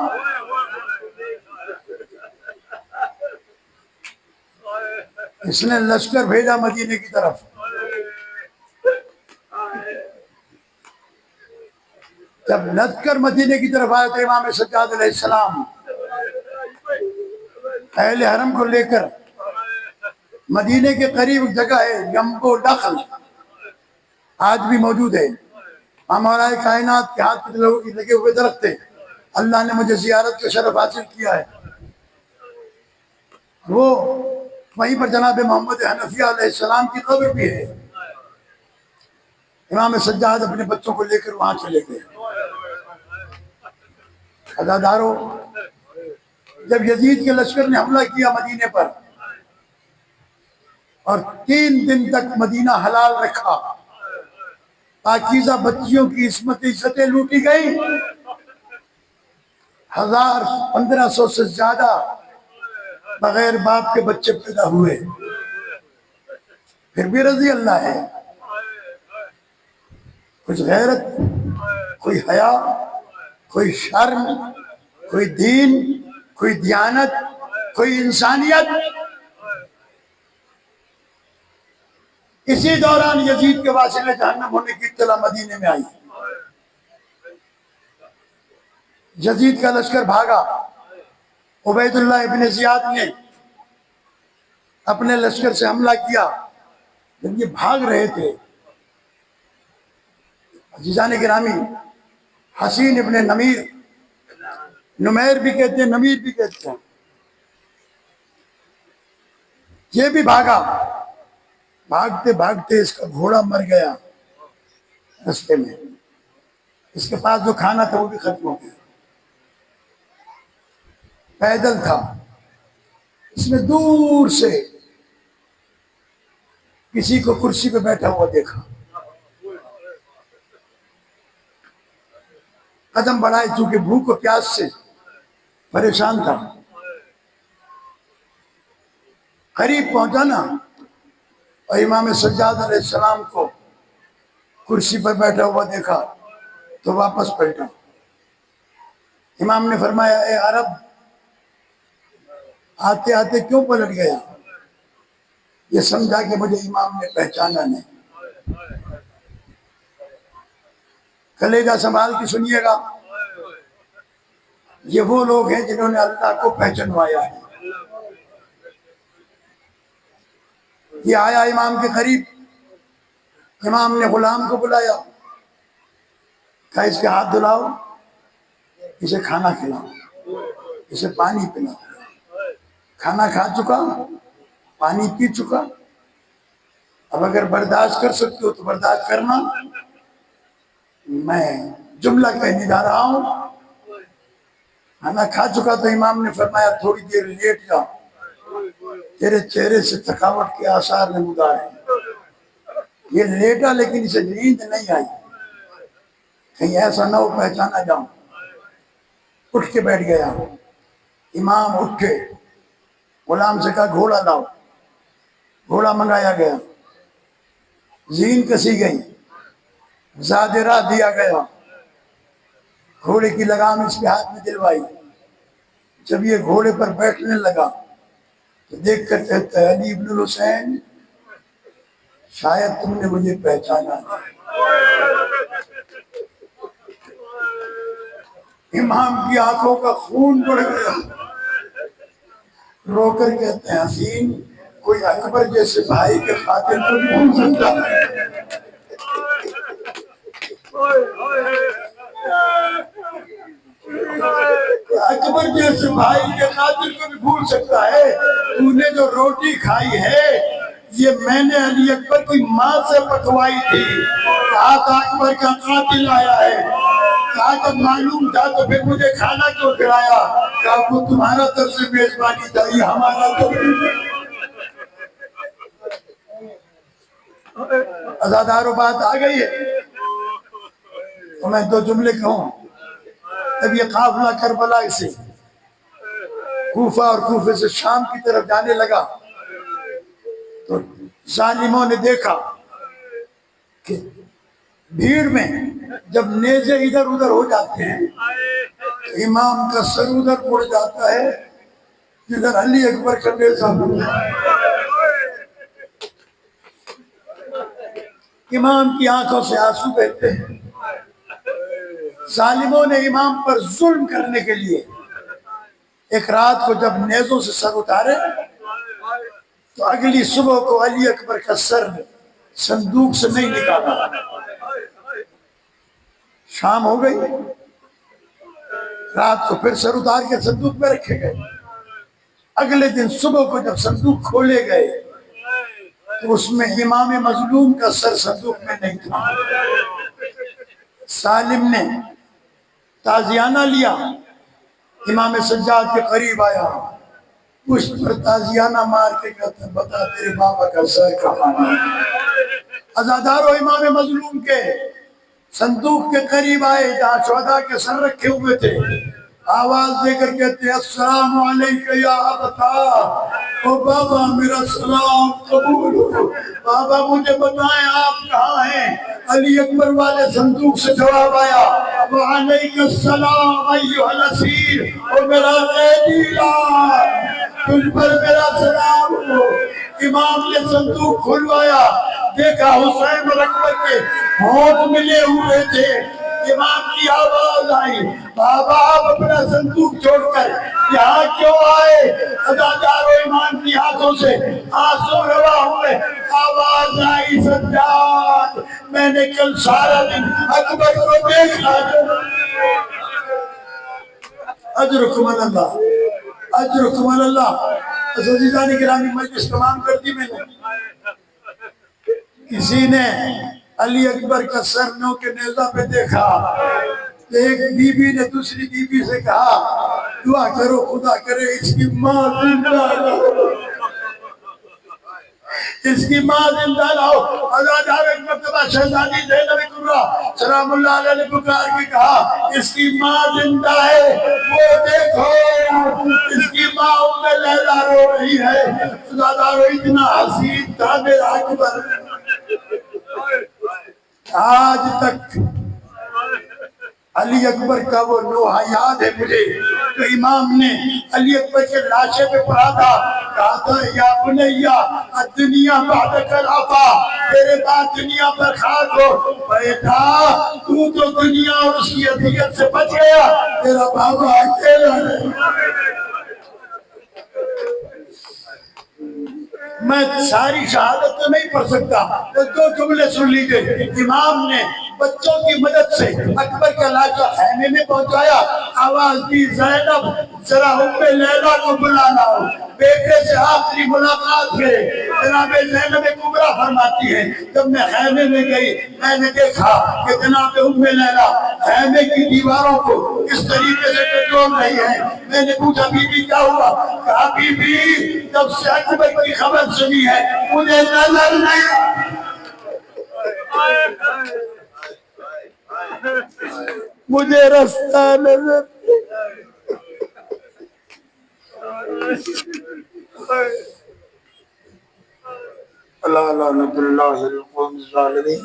اس نے لشکر بھیجا مدینے کی طرف۔ جب لشکر مدینے کی طرف آئے تو امام سجاد علیہ السلام اہل حرم کو لے کر مدینے کے قریب ایک جگہ ہے یمبو دخل، آج بھی موجود ہے، ہمارا کائنات کے ہاتھ پہ لگے ہوئے درخت ہیں، اللہ نے مجھے زیارت کا شرف حاصل کیا ہے۔ وہ وہیں پر جناب محمد حنفیہ علیہ السلام کی قبر بھی ہے۔ امام سجاد اپنے بچوں کو لے کر وہاں چلے گئے۔ عزادارو، جب یزید کے لشکر نے حملہ کیا مدینے پر اور 3 دن تک مدینہ حلال رکھا، پاکیزہ بچیوں کی عصمتیں لوٹی گئی، 1500 سے زیادہ بغیر باپ کے بچے پیدا ہوئے، پھر بھی رضی اللہ ہے۔ کچھ غیرت، کوئی حیا، کوئی شرم، کوئی دین، کوئی دیانت، کوئی انسانیت۔ اسی دوران یزید کے واصل جہنم ہونے کی اطلاع مدینے میں آئی، یزید کا لشکر بھاگا۔ عبید اللہ ابن زیاد نے اپنے لشکر سے حملہ کیا۔ جب یہ بھاگ رہے تھے، عزیزان گرامی، حسین ابن نمیر، نمیر بھی کہتے ہیں، نمیر بھی کہتے ہیں، یہ بھی بھاگا۔ بھاگتے بھاگتے اس کا گھوڑا مر گیا رستے میں، اس کے پاس جو کھانا تھا وہ بھی ختم ہو گیا، پیدل تھا۔ اس نے دور سے کسی کو کرسی پہ بیٹھا ہوا دیکھا، قدم بڑھائے، چونکہ بھوک و پیاس سے پریشان تھا، قریب پہنچا نا اور امام سجاد علیہ السلام کو کرسی پر بیٹھا ہوا دیکھا تو واپس پلٹا۔ امام نے فرمایا، اے عرب، آتے آتے کیوں پلٹ گیا؟ یہ سمجھا کہ مجھے امام نے پہچانا نہیں۔ کلیجہ سنبھال کے سنیے گا، یہ وہ لوگ ہیں جنہوں نے اللہ کو پہچانوایا ہے۔ یہ آیا امام کے قریب، امام نے غلام کو بلایا، کہا اس کے ہاتھ دھلاؤ، اسے کھانا کھلاؤ، اسے پانی پلاؤ۔ کھانا کھا چکا، پانی پی چکا، اب اگر برداشت کر سکتے ہو تو برداشت کرنا، میں جملہ کہنے جا رہا ہوں۔ کھانا کھا چکا تو امام نے فرمایا تھوڑی دیر لیٹ جا، تیرے چہرے سے تھکاوٹ کے آثار نمودار ہیں۔ یہ لیٹا لیکن اسے نیند نہیں آئی، کہیں ایسا نہ ہو پہچانا جاؤں۔ اٹھ کے بیٹھ گیا، امام اٹھے، غلام سے کہا گھوڑا لاؤ، گھوڑا منگایا گیا، زین کسی گئی، زاد راہ دیا گیا، گھوڑے کی لگام اس کے ہاتھ میں دلوائی۔ جب یہ گھوڑے پر بیٹھنے لگا تو دیکھ کر کہتا ہے، علی ابن الحسین، شاید تم نے مجھے پہچانا ہے۔ امام کی آنکھوں کا خون بڑھ گیا، رو کر کہتے ہیں حسین کوئی اکبر جیسے بھائی کے خاطر کو نہیں بھول سکتا. اکبر جیسے بھائی کے خاطر کو بھی بھول سکتا ہے. تو نے جو روٹی کھائی ہے یہ میں نے علی اکبر کی ماں سے پکوائی تھی. کہا تھا اکبر کا قاتل آیا ہے. کہا جب معلوم تھا تو پھر مجھے کھانا کیوں کھلایا؟ کہا وہ تمہارا طرز میزبانی تھا یہ ہمارا طرز. عزادارو بات آ گئی ہے. تو میں دو جملے کہوں. جب یہ قافلہ کربلا سے کوفہ اور کوفے سے شام کی طرف جانے لگا تو ظالموں نے دیکھا کہ بھیڑ میں جب نیزے ادھر ادھر ہو جاتے ہیں امام کا سر ادھر مڑ جاتا ہے جدھر علی اکبر کا نیزہ مڑا. امام کی آنکھوں سے آنسو بہتے ہیں. ظالموں نے امام پر ظلم کرنے کے لیے ایک رات کو جب نیزوں سے سر اتارے تو اگلی صبح کو علی اکبر کا سر صندوق سے نہیں نکالا. شام ہو گئی. رات کو پھر سر اتار کے صندوق میں رکھے گئے. اگلے دن صبح کو جب صندوق کھولے گئے تو اس میں امام مظلوم کا سر صندوق میں نہیں تھا. سالم نے تازیانہ لیا. امام سجاد کے قریب آیا اس پر تازیانہ مار کے کہتا بتا تیرے بابا کا سر کہاں ہے. عزادارو امام مظلوم کے صندوق کے قریب آئے جہاں شہداء کے سر رکھے ہوئے تھے. آواز دے کر کہتے السلام علیکہ یا ابتا. او بابا میرا سلام قبول ہو. بابا مجھے بتائیں آپ کہاں ہیں؟ علی اکبر والے صندوق سے جواب آیا وعلیکہ السلام ایھا الاسیر. او میرا قیدی لال تجھ پر میرا سلام ہو. امام نے صندوق کھلوایا دیکھا حسین اور اکبر کے ہونٹ ملے ہوئے تھے. امام کی آواز آئی بابا آپ اپنا صندوق چھوڑ کر یہاں کیوں آئے؟ عزادارو امام کی ہاتھوں سے آنسو روا ہوئے. آواز آئی سجاد میں نے کل سارا دن اکبر کو دیکھا. اجرکم اللہ اجرکم اللہ. عزیزان گرامی مجلس تمام کر دی میں نے. کسی نے علی اکبر کا سر نو کے نیزہ پہ دیکھا. ایک بی بی نے دوسری بی بی سے کہا دعا کرو خدا کرے اس کی ماں زندہ ہو. اس کی ماں زندہ نہ ہو. عزادار ایک مرتبہ شہزادی زینب کبریٰ سلام اللہ علیہ نے پکار کے کہا اس کی ماں زندہ ہے وہ دیکھو. اس کی ماں ام لیلہ رو رہی ہے. عزادار اتنا حسین تھا میرا اکبر. آج تک علی اکبر کا وہ لوحہ یاد ہے مجھے تو امام نے علی اکبر کے لاشے پہ پڑھا تھا. کہا تھا یا بنیا الدنیا بعدک العفا. تیرے بعد دنیا پر خاک ہو. بیٹا تو دنیا اور اس کی اذیت سے بچ گیا. تیرا بابا اکیلا ہے. میں ساری شہادت تو نہیں پڑھ سکتا دو جملے سن لیجئے. امام نے بچوں کی مدد سے اکبر کا لاشا خیمے میں پہنچایا. آواز دی زینب ذرا ام لیلہ کو بلانا ہو. بیٹے سے آخری ملاقات کرے. جناب زینب کبریٰ فرماتی ہے جب میں خیمے میں گئی میں نے دیکھا کہ جناب ام لیلہ خیمے کی دیواروں کو اس طریقے سے ٹٹول رہی ہے. میں نے پوچھا بی بی کیا ہوا؟ کہا بی بی جب سے اکبر کی خبر سنی ہے مجھے نظر نہیں مجھے رستہ نظر اللہ لعنت اللہ القوم الظالمین.